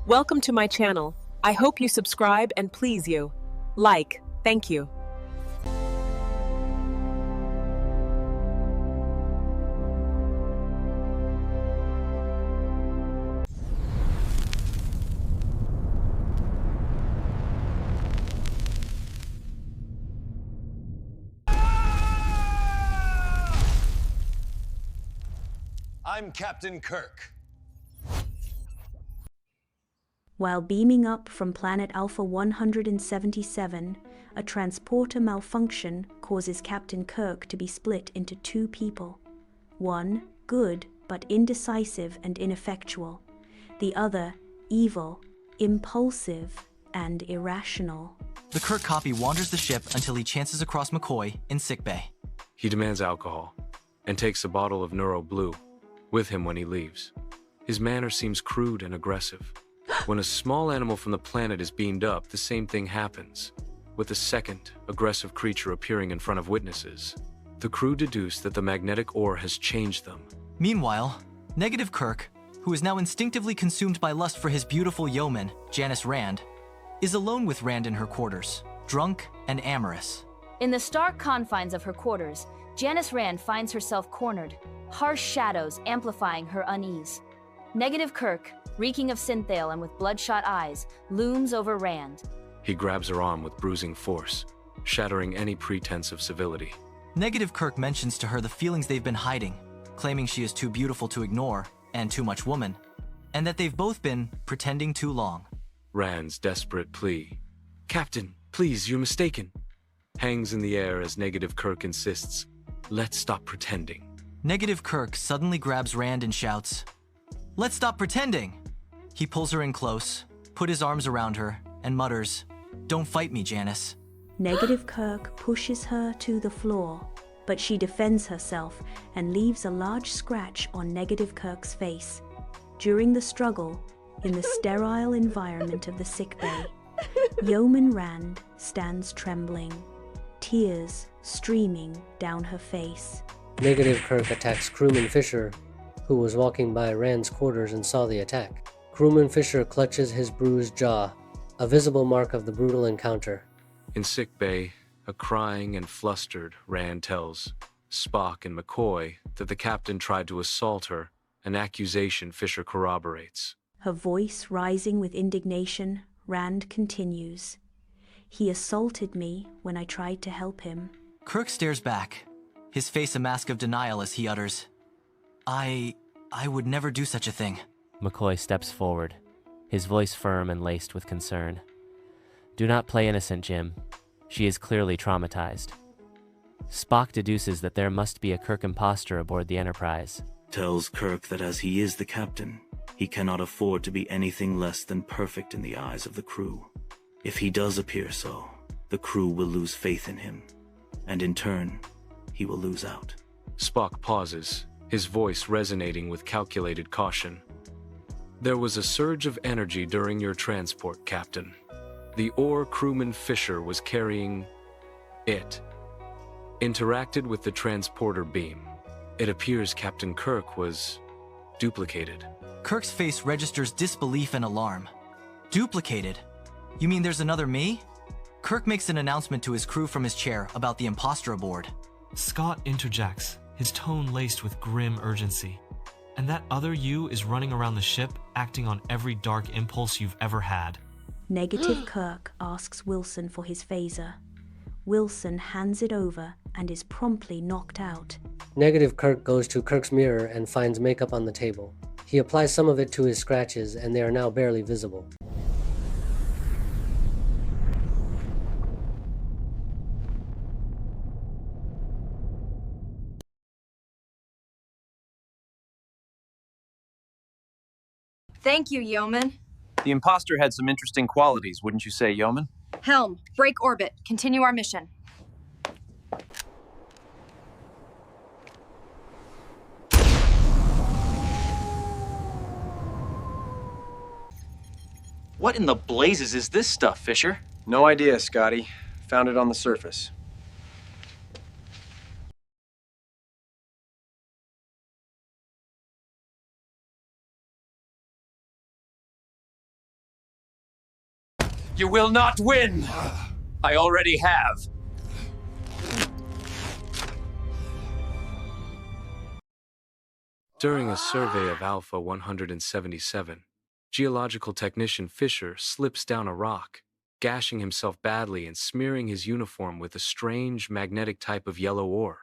Welcome to my channel. I hope you subscribe and please you. Like, thank you. I'm Captain Kirk. While beaming up from planet Alpha 177, a transporter malfunction causes Captain Kirk to be split into two people. One, good but indecisive and ineffectual. The other, evil, impulsive, and irrational. The Kirk copy wanders the ship until he chances across McCoy in sickbay. He demands alcohol and takes a bottle of Neuro Blue with him when he leaves. His manner seems crude and aggressive. When a small animal from the planet is beamed up, the same thing happens, with a second, aggressive creature appearing in front of witnesses. The crew deduce that the magnetic ore has changed them. Meanwhile, Negative Kirk, who is now instinctively consumed by lust for his beautiful yeoman, Janice Rand, is alone with Rand in her quarters, drunk and amorous. In the stark confines of her quarters, Janice Rand finds herself cornered, harsh shadows amplifying her unease. Negative Kirk, reeking of synthale and with bloodshot eyes, looms over Rand. He grabs her arm with bruising force, shattering any pretense of civility. Negative Kirk mentions to her the feelings they've been hiding, claiming she is too beautiful to ignore and too much woman, and that they've both been pretending too long. Rand's desperate plea, "Captain, please, you're mistaken," hangs in the air as Negative Kirk insists, "Let's stop pretending." Negative Kirk suddenly grabs Rand and shouts, "Let's stop pretending!" He pulls her in close, put his arms around her, and mutters, "Don't fight me, Janice." Negative Kirk pushes her to the floor, but she defends herself and leaves a large scratch on Negative Kirk's face. During the struggle, in the sterile environment of the sickbay, Yeoman Rand stands trembling, tears streaming down her face. Negative Kirk attacks Crewman Fisher, who was walking by Rand's quarters and saw the attack. Crewman Fisher clutches his bruised jaw, a visible mark of the brutal encounter. In sickbay, a crying and flustered Rand tells Spock and McCoy that the captain tried to assault her, an accusation Fisher corroborates. Her voice rising with indignation, Rand continues, "He assaulted me when I tried to help him." Kirk stares back, his face a mask of denial as he utters, I would never do such a thing." McCoy steps forward, his voice firm and laced with concern. "Do not play innocent, Jim. She is clearly traumatized." Spock deduces that there must be a Kirk imposter aboard the Enterprise. Tells Kirk that as he is the captain, he cannot afford to be anything less than perfect in the eyes of the crew. If he does appear so, the crew will lose faith in him, and in turn, he will lose out. Spock pauses, his voice resonating with calculated caution. "There was a surge of energy during your transport, Captain. The ore crewman Fisher was carrying it. Interacted with the transporter beam. It appears Captain Kirk was duplicated." Kirk's face registers disbelief and alarm. Duplicated? You mean there's another me? Kirk makes an announcement to his crew from his chair about the imposter aboard. Scott interjects, his tone laced with grim urgency. "And that other you is running around the ship, acting on every dark impulse you've ever had." Negative Kirk asks Wilson for his phaser. Wilson hands it over and is promptly knocked out. Negative Kirk goes to Kirk's mirror and finds makeup on the table. He applies some of it to his scratches, and they are now barely visible. Thank you, Yeoman. The imposter had some interesting qualities, wouldn't you say, Yeoman? Helm, break orbit. Continue our mission. What in the blazes is this stuff, Fisher? No idea, Scotty. Found it on the surface. You will not win! I already have. During a survey of Alpha 177, geological technician Fisher slips down a rock, gashing himself badly and smearing his uniform with a strange magnetic type of yellow ore.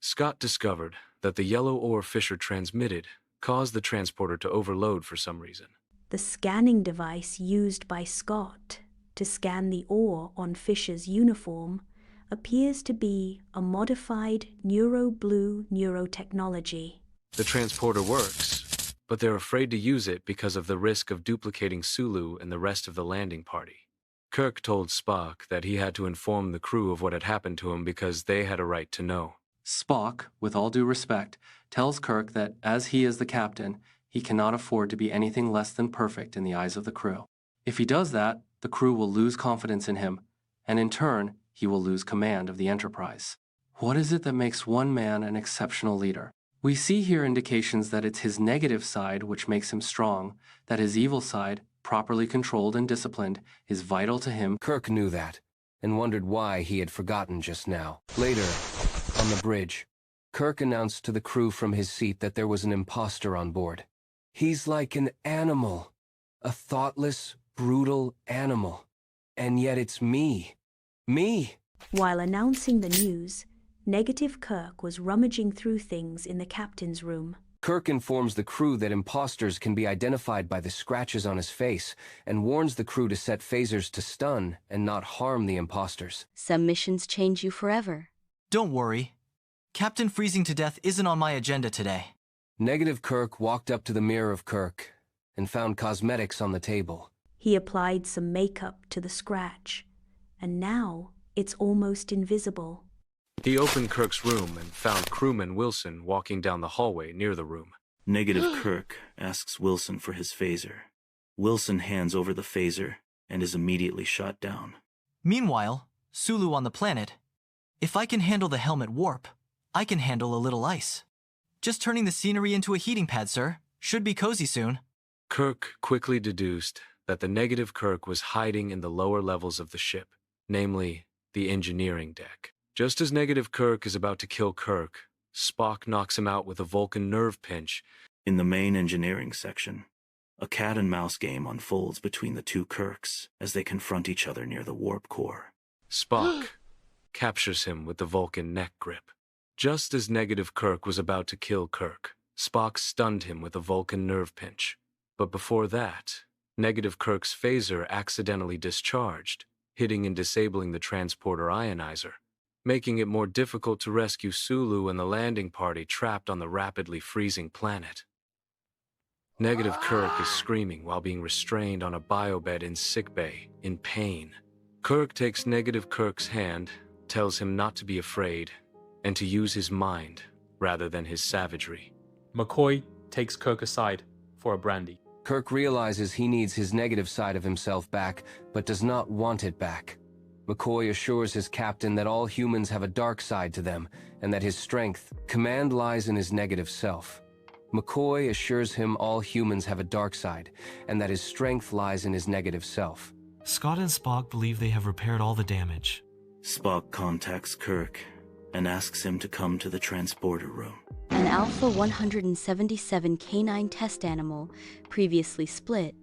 Scott discovered that the yellow ore Fisher transmitted caused the transporter to overload for some reason. The scanning device used by Scott to scan the ore on Fisher's uniform appears to be a modified neuro-blue neurotechnology. The transporter works, but they're afraid to use it because of the risk of duplicating Sulu and the rest of the landing party. Kirk told Spock that he had to inform the crew of what had happened to him because they had a right to know. Spock, with all due respect, tells Kirk that as he is the captain, he cannot afford to be anything less than perfect in the eyes of the crew. If he does that, the crew will lose confidence in him, and in turn, he will lose command of the Enterprise. What is it that makes one man an exceptional leader? We see here indications that it's his negative side which makes him strong, that his evil side, properly controlled and disciplined, is vital to him. Kirk knew that, and wondered why he had forgotten just now. Later, on the bridge, Kirk announced to the crew from his seat that there was an imposter on board. He's like an animal, a thoughtless, brutal animal. And yet it's me. Me! While announcing the news, Negative Kirk was rummaging through things in the captain's room. Kirk informs the crew that imposters can be identified by the scratches on his face and warns the crew to set phasers to stun and not harm the imposters. Some missions change you forever. Don't worry. Captain freezing to death isn't on my agenda today. Negative Kirk walked up to the mirror of Kirk and found cosmetics on the table. He applied some makeup to the scratch, and now it's almost invisible. He opened Kirk's room and found crewman Wilson walking down the hallway near the room. Negative Kirk asks Wilson for his phaser. Wilson hands over the phaser and is immediately shot down. Meanwhile, Sulu on the planet. If I can handle the helmet warp, I can handle a little ice. Just turning the scenery into a heating pad, sir. Should be cozy soon. Kirk quickly deduced that the Negative Kirk was hiding in the lower levels of the ship, namely, the engineering deck. Just as Negative Kirk is about to kill Kirk, Spock knocks him out with a Vulcan nerve pinch. In the main engineering section, a cat-and-mouse game unfolds between the two Kirks as they confront each other near the warp core. Spock captures him with the Vulcan neck grip. Just as Negative Kirk was about to kill Kirk, Spock stunned him with a Vulcan nerve pinch. But before that, Negative Kirk's phaser accidentally discharged, hitting and disabling the transporter ionizer, making it more difficult to rescue Sulu and the landing party trapped on the rapidly freezing planet. Negative Kirk is screaming while being restrained on a biobed in sickbay, in pain. Kirk takes Negative Kirk's hand, tells him not to be afraid, and to use his mind rather than his savagery. McCoy takes Kirk aside for a brandy. Kirk realizes he needs his negative side of himself back, but does not want it back. McCoy assures his captain that all humans have a dark side to them, and that his strength, command lies in his negative self. McCoy assures him all humans have a dark side, and that his strength lies in his negative self. Scott and Spock believe they have repaired all the damage. Spock contacts Kirk and asks him to come to the transporter room. An Alpha 177 canine test animal, previously split,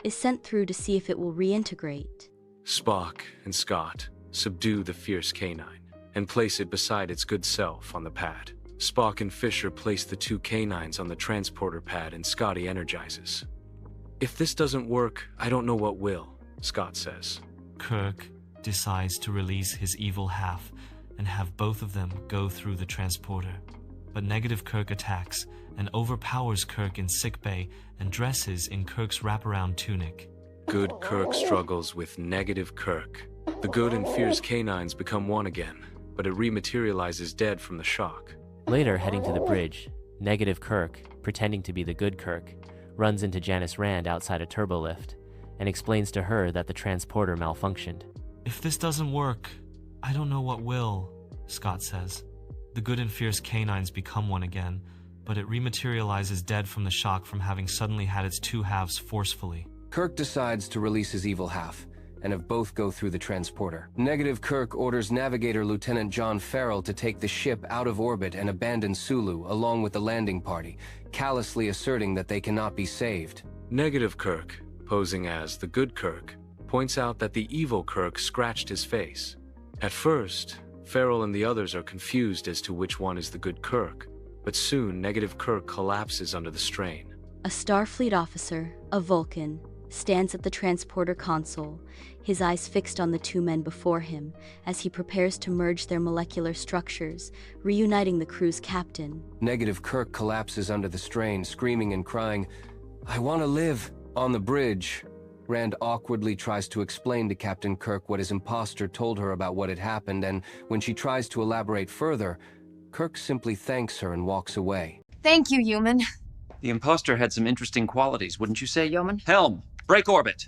is sent through to see if it will reintegrate. Spock and Scott subdue the fierce canine and place it beside its good self on the pad. Spock and Fisher place the two canines on the transporter pad and Scotty energizes. If this doesn't work, I don't know what will, Scott says. Kirk decides to release his evil half and have both of them go through the transporter. But Negative Kirk attacks and overpowers Kirk in sickbay and dresses in Kirk's wraparound tunic. Good Kirk struggles with Negative Kirk. The good and fierce canines become one again, but it rematerializes dead from the shock. Later, heading to the bridge, Negative Kirk, pretending to be the good Kirk, runs into Janice Rand outside a turbolift and explains to her that the transporter malfunctioned. If this doesn't work, I don't know what will, Scott says. The good and fierce canines become one again, but it rematerializes dead from the shock from having suddenly had its two halves forcefully. Kirk decides to release his evil half and have both go through the transporter. Negative Kirk orders Navigator Lieutenant John Farrell to take the ship out of orbit and abandon Sulu along with the landing party, callously asserting that they cannot be saved. Negative Kirk, posing as the good Kirk, points out that the evil Kirk scratched his face. At first, Farrell and the others are confused as to which one is the good Kirk, but soon Negative Kirk collapses under the strain. A Starfleet officer, a Vulcan, stands at the transporter console, his eyes fixed on the two men before him as he prepares to merge their molecular structures, reuniting the crew's captain. Negative Kirk collapses under the strain, screaming and crying, "I want to live!" On the bridge, Rand awkwardly tries to explain to Captain Kirk what his imposter told her about what had happened, and when she tries to elaborate further, Kirk simply thanks her and walks away. Thank you, Yeoman. The imposter had some interesting qualities, wouldn't you say, Yeoman? Helm, break orbit.